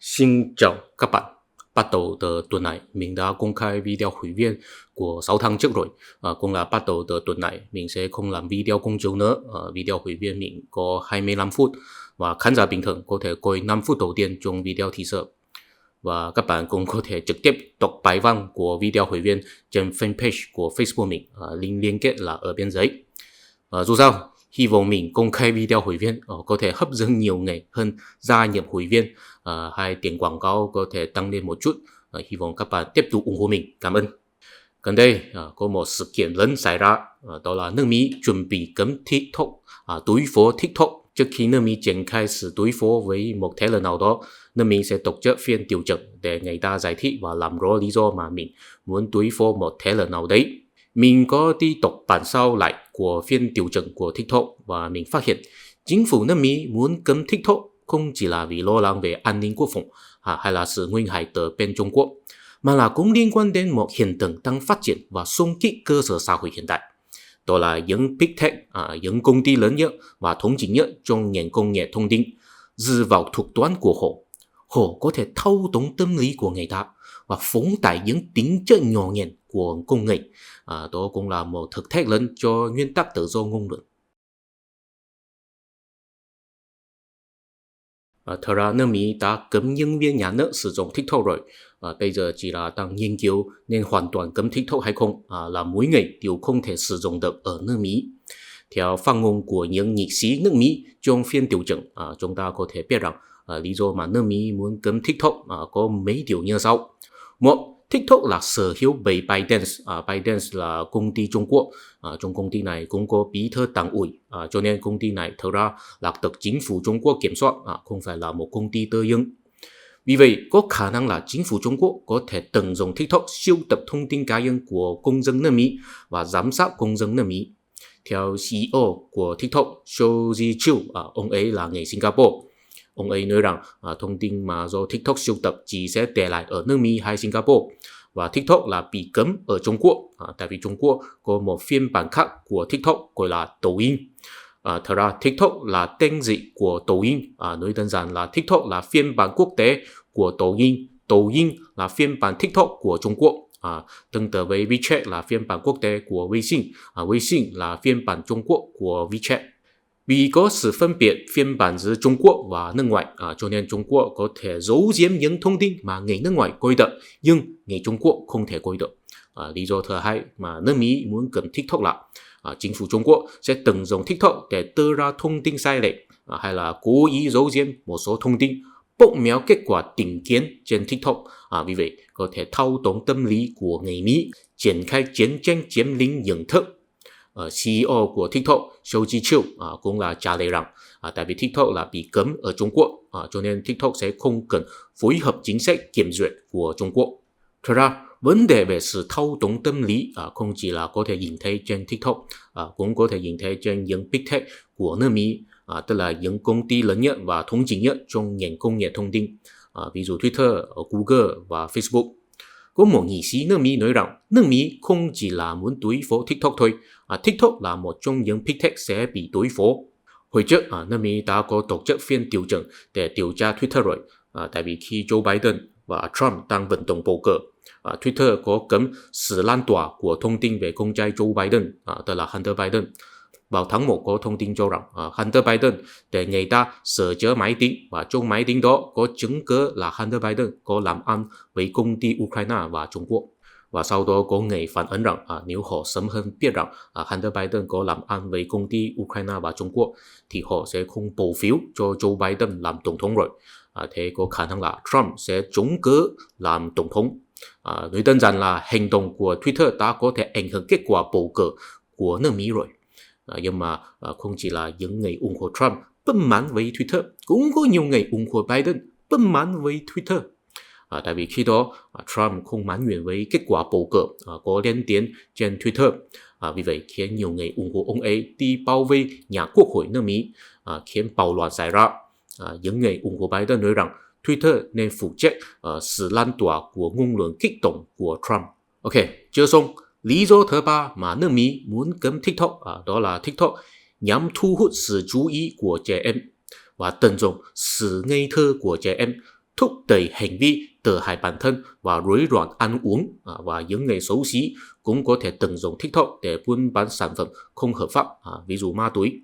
Xin chào các bạn. Bắt đầu từ tuần này, mình đã công khai video hội viên của 6 tháng trước rồi. Cũng là bắt đầu từ tuần này, mình sẽ không làm video công chúng nữa. Video hội viên mình có 25 phút và khán giả bình thường có thể coi 5 phút đầu tiên trong video teaser. Và các bạn cũng có thể trực tiếp đọc bài văn của video hội viên trên fanpage của Facebook mình. Link liên kết là ở bên dưới. Dù sao, hy vọng mình công khai video hội viên có thể hấp dẫn nhiều người hơn gia nhập hội viên, hay tiền quảng cáo có thể tăng lên một chút. Hy vọng các bạn tiếp tục ủng hộ mình. Cảm ơn. Gần đây có một sự kiện lớn xảy ra, đó là nước Mỹ chuẩn bị cấm TikTok, đối phó TikTok. Trước khi nước Mỹ triển khai sự đối phó với một thế lực nào đó, nước Mỹ sẽ tổ chức phiên điều trần để người ta giải thích và làm rõ lý do mà mình muốn đối phó một thế lực nào đấy. Mình có đi đọc bản sao lại của phiên điều trần của TikTok và mình phát hiện chính phủ nước Mỹ muốn cấm TikTok không chỉ là vì lo lắng về an ninh quốc phòng hay là sự nguy hại từ bên Trung Quốc, mà là cũng liên quan đến một hiện tượng đang phát triển và xung kích cơ sở xã hội hiện đại. Đó là những Big Tech, những công ty lớn nhất và thống trị nhất trong ngành công nghệ thông tin dựa vào thuật toán của họ. Họ có thể thao túng tâm lý của người ta và phóng đại những tính chất nhỏ nhặt của công nghệ. Đó cũng là một thực thách lớn cho nguyên tắc tự do ngôn luận. Thật ra nước Mỹ đã cấm nhân viên nhà nước sử dụng TikTok rồi. Bây giờ chỉ là đang nghiên cứu nên hoàn toàn cấm TikTok hay không, là mỗi người đều không thể sử dụng được ở nước Mỹ. Theo phát ngôn của những nghị sĩ nước Mỹ trong phiên điều trần, chúng ta có thể biết rằng lý do mà nước Mỹ muốn cấm TikTok có mấy điều như sau. Một, TikTok là sở hữu bởi ByteDance. ByteDance là công ty Trung Quốc. Trong công ty này cũng có bí thư đảng ủy, cho nên công ty này thực ra là được chính phủ Trung Quốc kiểm soát, không phải là một công ty tư nhân. Vì vậy, có khả năng là chính phủ Trung Quốc có thể tận dụng TikTok siêu tập thông tin cá nhân của công dân nước Mỹ và giám sát công dân nước Mỹ. Theo CEO của TikTok, Shou Zi, ông ấy là người Singapore. Ông ấy nói rằng thông tin mà do TikTok sưu tập chỉ sẽ để lại ở nước Mỹ hay Singapore. Và TikTok là bị cấm ở Trung Quốc, tại vì Trung Quốc có một phiên bản khác của TikTok gọi là抖音. Thật ra TikTok là tên dịch của抖音. Nói đơn giản là TikTok là phiên bản quốc tế của抖音.抖音là phiên bản TikTok của Trung Quốc. Tương tự với WeChat là phiên bản quốc tế của Weixin. Weixin là phiên bản Trung Quốc của WeChat. Vì có sự phân biệt phiên bản giữa Trung Quốc và nước ngoài, cho nên Trung Quốc có thể giấu giếm những thông tin mà người nước ngoài coi được, nhưng người Trung Quốc không thể coi được. Lý do thứ hai mà nước Mỹ muốn cấm TikTok là chính phủ Trung Quốc sẽ tận dụng TikTok để đưa ra thông tin sai lệch, hay là cố ý giấu giếm một số thông tin, bóp méo kết quả tìm kiếm trên TikTok. Vì vậy có thể thao túng tâm lý của người Mỹ, triển khai chiến tranh chiếm lĩnh nhận thức. CEO của TikTok, Shou Zi cũng là trả lời rằng tại vì TikTok là bị cấm ở Trung Quốc, cho nên TikTok sẽ không cần phối hợp chính sách kiểm duyệt của Trung Quốc. Thật ra, vấn đề về sự thao túng tâm lý không chỉ là có thể nhìn thấy trên TikTok, cũng có thể nhìn thấy trên những Big Tech của nước Mỹ, tức là những công ty lớn nhất và thống trị nhất trong ngành công nghệ thông tin, ví dụ Twitter, Google và Facebook. Có một nghị sĩ nước Mỹ nói rằng nước Mỹ không chỉ là muốn đối phó TikTok thôi, TikTok là một trong những Big Tech sẽ bị đối phó. Hồi trước, nước Mỹ đã có tổ chức phiên điều trần để điều tra Twitter rồi, tại vì khi Joe Biden và Trump đang vận động bầu cử, Twitter có cấm sự lan tỏa của thông tin về con trai Joe Biden, tức là Hunter Biden. Vào tháng 1 có thông tin cho rằng Hunter Biden để người ta sửa chữa máy tính, và trong máy tính đó có chứng cứ là Hunter Biden có làm ăn với công ty Ukraine và Trung Quốc. Và sau đó có người phản ánh rằng nếu họ sớm hơn biết rằng Hunter Biden có làm ăn với công ty Ukraine và Trung Quốc thì họ sẽ không bầu phiếu cho Joe Biden làm tổng thống rồi. Thế có khả năng là Trump sẽ trúng cử làm tổng thống. Nói đơn giản là hành động của Twitter đã có thể ảnh hưởng kết quả bầu cử của nước Mỹ rồi. Nhưng mà không chỉ là những người ủng hộ Trump bất mãn với Twitter, cũng có nhiều người ủng hộ Biden bất mãn với Twitter. Tại vì khi đó Trump không mãn nguyện với kết quả bầu cử có lên tiếng trên Twitter. Vì vậy khiến nhiều người ủng hộ ông ấy đi bao vây nhà quốc hội nước Mỹ, khiến bạo loạn xảy ra. Những người ủng hộ Biden nói rằng Twitter nên phụ trách sự lan tỏa của ngôn luận kích động của Trump. Ok, chưa xong. Lý do thứ ba mà nước Mỹ muốn cấm TikTok đó là TikTok nhằm thu hút sự chú ý của trẻ em và tận dụng sự ngây thơ của trẻ em, thúc đẩy hành vi tự hại bản thân và rối loạn ăn uống, và những người xấu xí cũng có thể tận dụng TikTok để buôn bán sản phẩm không hợp pháp, ví dụ ma túy.